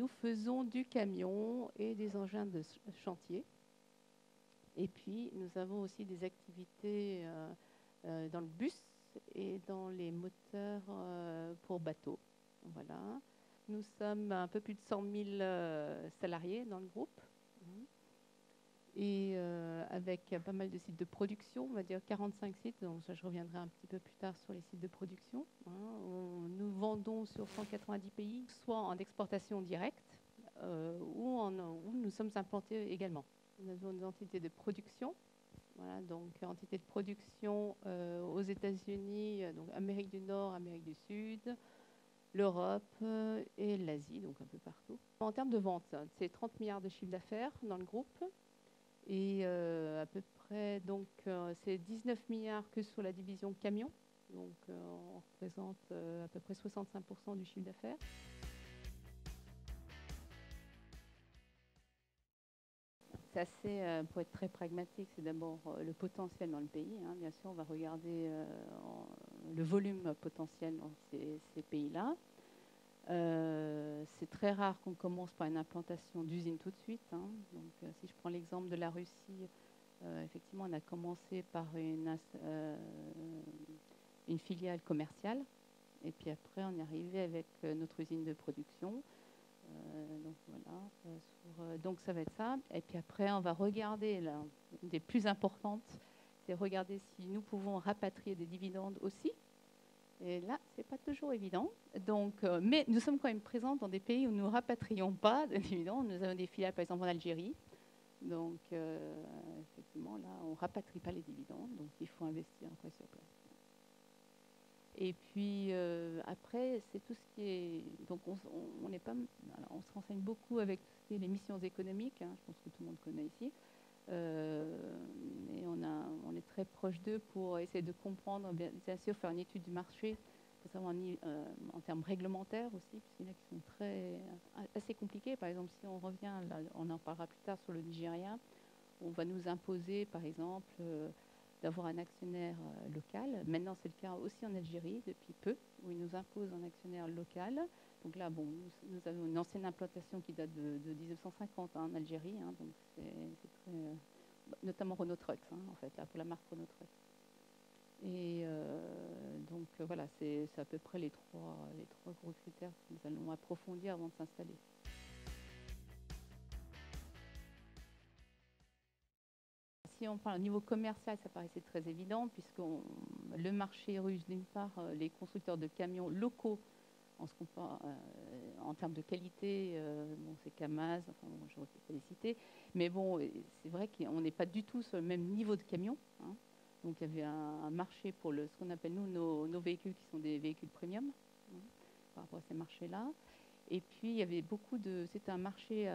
nous faisons du camion et des engins de chantier. Et puis, nous avons aussi des activités dans le bus et dans les moteurs pour bateaux. Voilà. Nous sommes un peu plus de 100 000 salariés dans le groupe. Et avec pas mal de sites de production, on va dire 45 sites, donc ça, je reviendrai un petit peu plus tard sur les sites de production. Nous vendons sur 190 pays, soit en exportation directe ou où nous sommes implantés également. Nous avons des entités de production, voilà, donc entité de production aux États-Unis, donc Amérique du Nord, Amérique du Sud, l'Europe et l'Asie, donc un peu partout. En termes de vente, c'est 30 milliards de chiffre d'affaires dans le groupe. Et à peu près, donc, c'est 19 milliards que sur la division camion. Donc, on représente à peu près 65% du chiffre d'affaires. C'est assez, pour être très pragmatique, c'est d'abord le potentiel dans le pays. Hein. Bien sûr, on va regarder le volume potentiel dans ces pays-là. C'est très rare qu'on commence par une implantation d'usine tout de suite. Hein. Donc, si je prends l'exemple de la Russie, effectivement, on a commencé par une filiale commerciale. Et puis après, on est arrivé avec notre usine de production. Donc, voilà. Donc, ça va être ça. Et puis après, on va regarder, là, une des plus importantes, c'est regarder si nous pouvons rapatrier des dividendes aussi. Et là, ce n'est pas toujours évident. Donc, mais nous sommes quand même présents dans des pays où nous ne rapatrions pas de dividendes. Nous avons des filiales, par exemple, en Algérie. Donc, effectivement, là, on ne rapatrie pas les dividendes. Donc, il faut investir après sur place. Et puis, après, c'est tout ce qui est... Donc, on n'est pas... Alors, on se renseigne beaucoup avec tout ce qui est les missions économiques. Hein, je pense que tout le monde connaît ici. Et on est très proche d'eux pour essayer de comprendre, bien sûr, faire une étude du marché, pour savoir en termes réglementaires aussi, puisqu'il y en a qui sont assez compliqués. Par exemple, si on revient, là, on en parlera plus tard sur le Nigeria, on va nous imposer, par exemple, d'avoir un actionnaire local. Maintenant, c'est le cas aussi en Algérie, depuis peu, où ils nous imposent un actionnaire local. Donc là, bon, nous avons une ancienne implantation qui date de 1950 hein, en Algérie, hein, donc c'est très, notamment Renault Trucks, hein, en fait, là, pour la marque Renault Trucks. Et donc voilà, c'est à peu près les trois gros critères que nous allons approfondir avant de s'installer. Si on parle au niveau commercial, ça paraissait très évident, puisque le marché russe, d'une part, les constructeurs de camions locaux, en termes de qualité, bon, c'est Kamaz, enfin, bon, je ne vais pas les citer, mais bon, c'est vrai qu'on n'est pas du tout sur le même niveau de camion. Hein. Donc il y avait un marché pour ce qu'on appelle nous nos véhicules qui sont des véhicules premium hein, par rapport à ces marchés-là. Et puis il y avait c'était un marché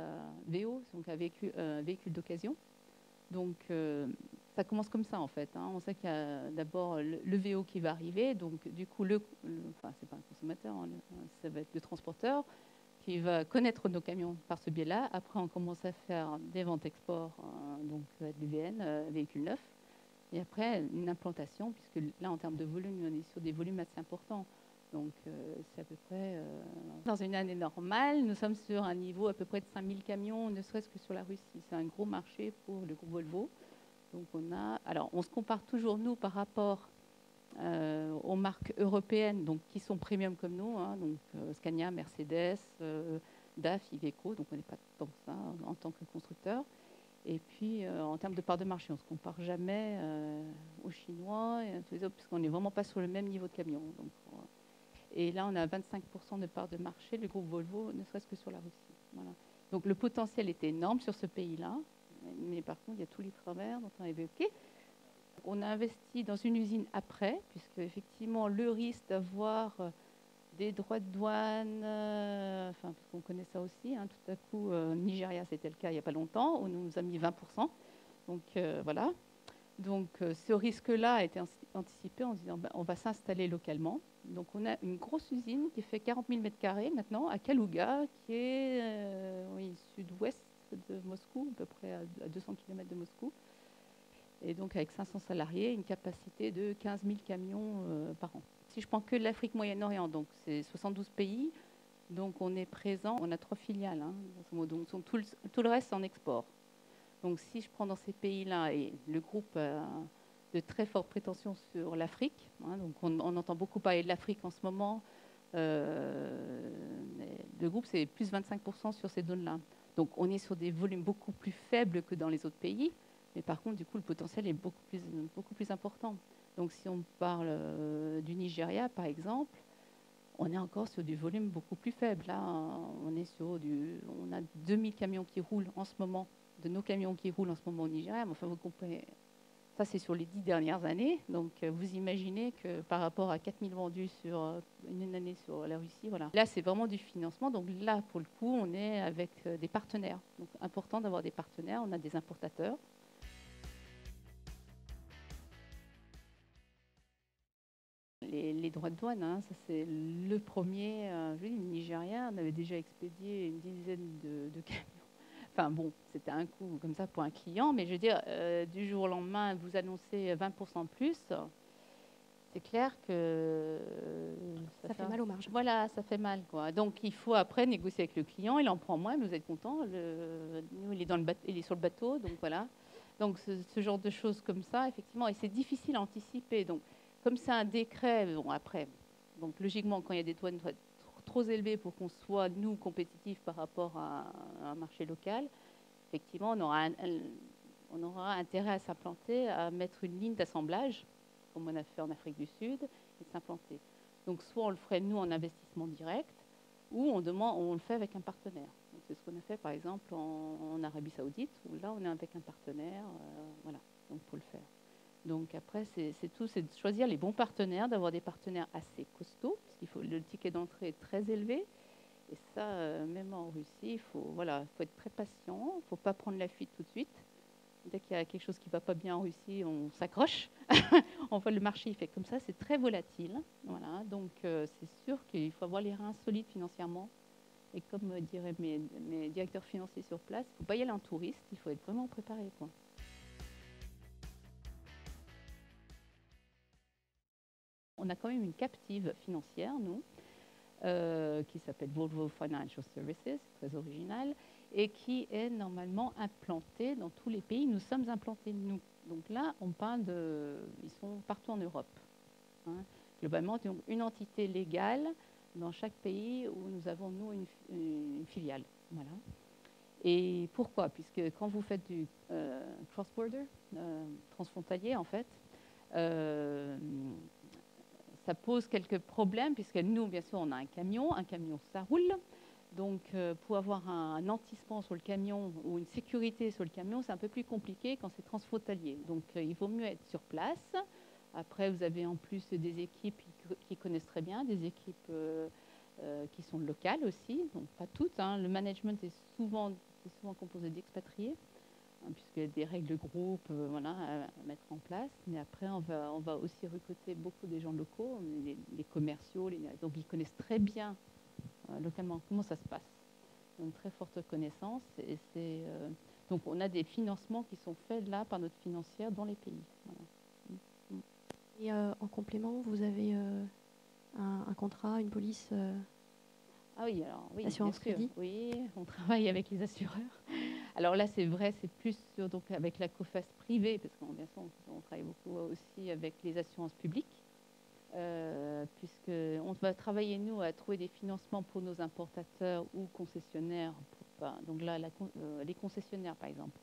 VO, donc un véhicule d'occasion. Donc, ça commence comme ça, en fait. Hein. On sait qu'il y a d'abord le VO qui va arriver. Donc, du coup, enfin, c'est pas un consommateur, hein, ça va être le transporteur qui va connaître nos camions par ce biais-là. Après, on commence à faire des ventes export, donc l'UVN, véhicule neuf. Et après, une implantation, puisque là, en termes de volume, on est sur des volumes assez importants. Donc, c'est à peu près... Dans une année normale, nous sommes sur un niveau à peu près de 5000 camions, ne serait-ce que sur la Russie. C'est un gros marché pour le groupe Volvo. Donc, on se compare toujours, nous, par rapport aux marques européennes, donc, qui sont premium comme nous, hein, donc Scania, Mercedes, DAF, Iveco. Donc, on n'est pas tant que ça en tant que constructeur. Et puis, en termes de part de marché, on ne se compare jamais aux Chinois et à tous les autres, puisqu'on n'est vraiment pas sur le même niveau de camion. Donc, et là, on a 25% de part de marché, le groupe Volvo, ne serait-ce que sur la Russie. Voilà. Donc, le potentiel est énorme sur ce pays-là. Mais par contre, il y a tous les travers dont on a évoqué. On a investi dans une usine après, puisque effectivement, le risque d'avoir des droits de douane, enfin, parce qu'on connaît ça aussi, hein, tout à coup, Nigeria, c'était le cas il n'y a pas longtemps, où on nous a mis 20%. Donc, voilà. Donc, ce risque-là a été anticipé en se disant on va s'installer localement. Donc, on a une grosse usine qui fait 40 000 m² maintenant à Kalouga, qui est sud-ouest de Moscou, à peu près à 200 km de Moscou. Et donc, avec 500 salariés, une capacité de 15 000 camions par an. Si je prends que l'Afrique Moyen-Orient, donc c'est 72 pays, Donc on est présent, on a 3 filiales, hein, donc tout le reste en export. Donc si je prends dans ces pays-là, et le groupe a de très fortes prétentions sur l'Afrique, hein, donc on entend beaucoup parler de l'Afrique en ce moment, le groupe c'est plus 25% sur ces zones-là. Donc on est sur des volumes beaucoup plus faibles que dans les autres pays, mais par contre du coup le potentiel est beaucoup plus important. Donc si on parle du Nigeria par exemple, on est encore sur du volume beaucoup plus faible. Là, on a 2000 camions qui roulent en ce moment, de nos camions qui roulent en ce moment au Nigeria. Mais enfin, vous comprenez, ça c'est sur les 10 dernières années. Donc vous imaginez que par rapport à 4000 vendus sur une année sur la Russie, voilà. Là, c'est vraiment du financement. Donc là, pour le coup, on est avec des partenaires. Donc important d'avoir des partenaires. On a des importateurs. Les droits de douane, hein, ça c'est le premier. Je dis, le Nigeria, on avait déjà expédié une dizaine de camions. Enfin bon, c'était un coût comme ça pour un client, mais je veux dire, du jour au lendemain, vous annoncez 20% de plus, c'est clair que ça fait mal aux marges. Voilà, ça fait mal, quoi. Donc il faut après négocier avec le client, il en prend moins, vous êtes content. Nous, il est sur le bateau, donc voilà. Donc ce genre de choses comme ça, effectivement, et c'est difficile à anticiper. Donc comme c'est un décret, bon après, donc logiquement quand il y a des douanes trop élevées pour qu'on soit nous compétitifs par rapport à un marché local, effectivement, on aura intérêt à s'implanter, à mettre une ligne d'assemblage, comme on a fait en Afrique du Sud, et s'implanter. Donc, soit on le ferait nous en investissement direct, ou on le fait avec un partenaire. C'est ce qu'on a fait, par exemple, en Arabie Saoudite, où là, on est avec un partenaire, voilà, donc pour le faire. Donc après, c'est tout, c'est de choisir les bons partenaires, d'avoir des partenaires assez costauds, parce que le ticket d'entrée est très élevé. Et ça, même en Russie, il faut être très patient, il ne faut pas prendre la fuite tout de suite. Dès qu'il y a quelque chose qui ne va pas bien en Russie, on s'accroche. On voit le marché, il fait comme ça, c'est très volatile. Voilà, donc c'est sûr qu'il faut avoir les reins solides financièrement. Et comme diraient mes directeurs financiers sur place, il ne faut pas y aller en touriste, il faut être vraiment préparé, quoi. On a quand même une captive financière, nous, qui s'appelle Volvo Financial Services, très original, et qui est normalement implantée dans tous les pays. Nous sommes implantés, nous. Donc là, on parle ils sont partout en Europe. Hein. Globalement, donc une entité légale dans chaque pays où nous avons, nous, une filiale. Voilà. Et pourquoi? Puisque quand vous faites du cross-border, transfrontalier, en fait, ça pose quelques problèmes, puisque nous, bien sûr, on a un camion, ça roule. Donc, pour avoir un nantissement sur le camion ou une sécurité sur le camion, c'est un peu plus compliqué quand c'est transfrontalier. Donc, il vaut mieux être sur place. Après, vous avez en plus des équipes qui connaissent très bien, des équipes qui sont locales aussi, donc pas toutes. Hein. Le management est souvent composé d'expatriés, puisqu'il y a des règles de groupe voilà, à mettre en place. Mais après, on va aussi recruter beaucoup des gens locaux, les commerciaux, donc ils connaissent très bien localement comment ça se passe. Une très forte connaissance. Donc on a des financements qui sont faits là par notre financière dans les pays. Voilà. Et en complément, vous avez un contrat, une police Ah oui, alors oui, assurance crédit. Oui, on travaille avec les assureurs. Alors là, c'est vrai, c'est plus donc avec la COFAS privée, parce qu'on bien sûr, on travaille beaucoup aussi avec les assurances publiques, puisqu'on va travailler, nous, à trouver des financements pour nos importateurs ou concessionnaires. Donc là, les concessionnaires, par exemple.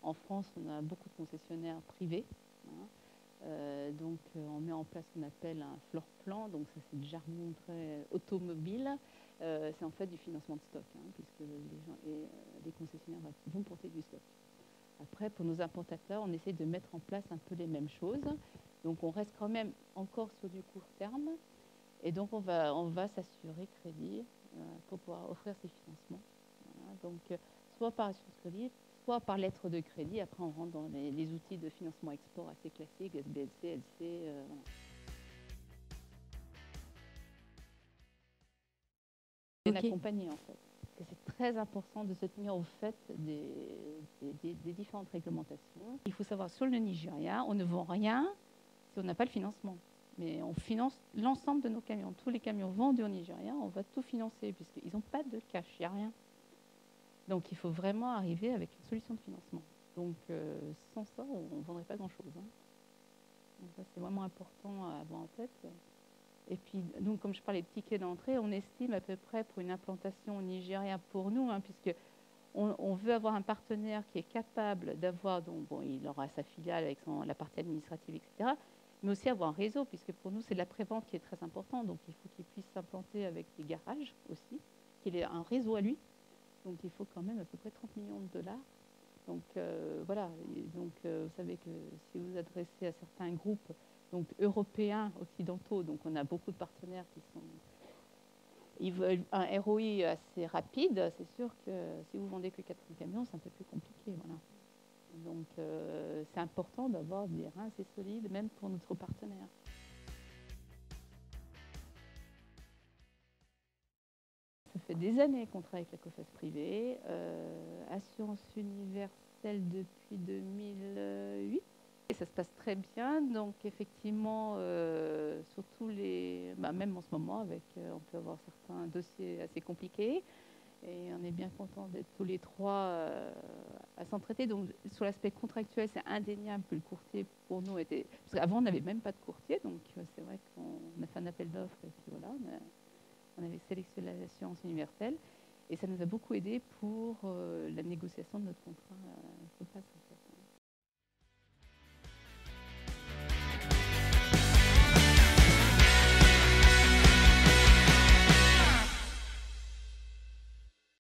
En France, on a beaucoup de concessionnaires privés. Hein. Donc, on met en place ce qu'on appelle un floor plan. Donc, ça, c'est le jargon très automobile. C'est en fait du financement de stock, hein, puisque les concessionnaires vont porter du stock. Après, pour nos importateurs, on essaie de mettre en place un peu les mêmes choses. Donc, on reste quand même encore sur du court terme. Et donc, on va s'assurer crédit pour pouvoir offrir ces financements. Voilà. Donc, soit par assurance crédit, soit par lettre de crédit. Après, on rentre dans les outils de financement export assez classiques, SBLC, LC. Voilà. Okay. Accompagner, en fait. C'est très important de se tenir au fait des différentes réglementations. Il faut savoir, sur le Nigeria, on ne vend rien si on n'a pas le financement. Mais on finance l'ensemble de nos camions. Tous les camions vendus au Nigeria, on va tout financer, puisqu'ils n'ont pas de cash, il n'y a rien. Donc il faut vraiment arriver avec une solution de financement. Donc sans ça, on ne vendrait pas grand-chose. Hein. Donc ça, c'est vraiment important à avoir en tête. Et puis, donc, comme je parlais de tickets d'entrée, on estime à peu près pour une implantation au Nigeria pour nous, hein, puisque on veut avoir un partenaire qui est capable d'avoir, donc bon, il aura sa filiale avec la partie administrative, etc., mais aussi avoir un réseau, puisque pour nous, c'est de la prévente qui est très important. Donc, il faut qu'il puisse s'implanter avec des garages aussi, qu'il ait un réseau à lui. Donc, il faut quand même à peu près 30 millions de dollars. Donc, voilà. Et donc, vous savez que si vous vous adressez à certains groupes donc, européens, occidentaux, donc on a beaucoup de partenaires qui sont... Ils veulent un ROI assez rapide. C'est sûr que si vous vendez que 400 camions, c'est un peu plus compliqué. Voilà. Donc, c'est important d'avoir des reins assez solides, même pour notre partenaire. Ça fait des années qu'on travaille avec la COFAS privée, assurance universelle depuis 2008. Et ça se passe très bien, donc effectivement, surtout même en ce moment, on peut avoir certains dossiers assez compliqués. Et on est bien content d'être tous les trois à s'entraider. Donc, sur l'aspect contractuel, c'est indéniable que le courtier, pour nous, était... Parce qu'avant, on n'avait même pas de courtier. Donc, c'est vrai qu'on a fait un appel d'offres. Et puis voilà, on avait sélectionné l'assurance universelle. Et ça nous a beaucoup aidé pour la négociation de notre contrat.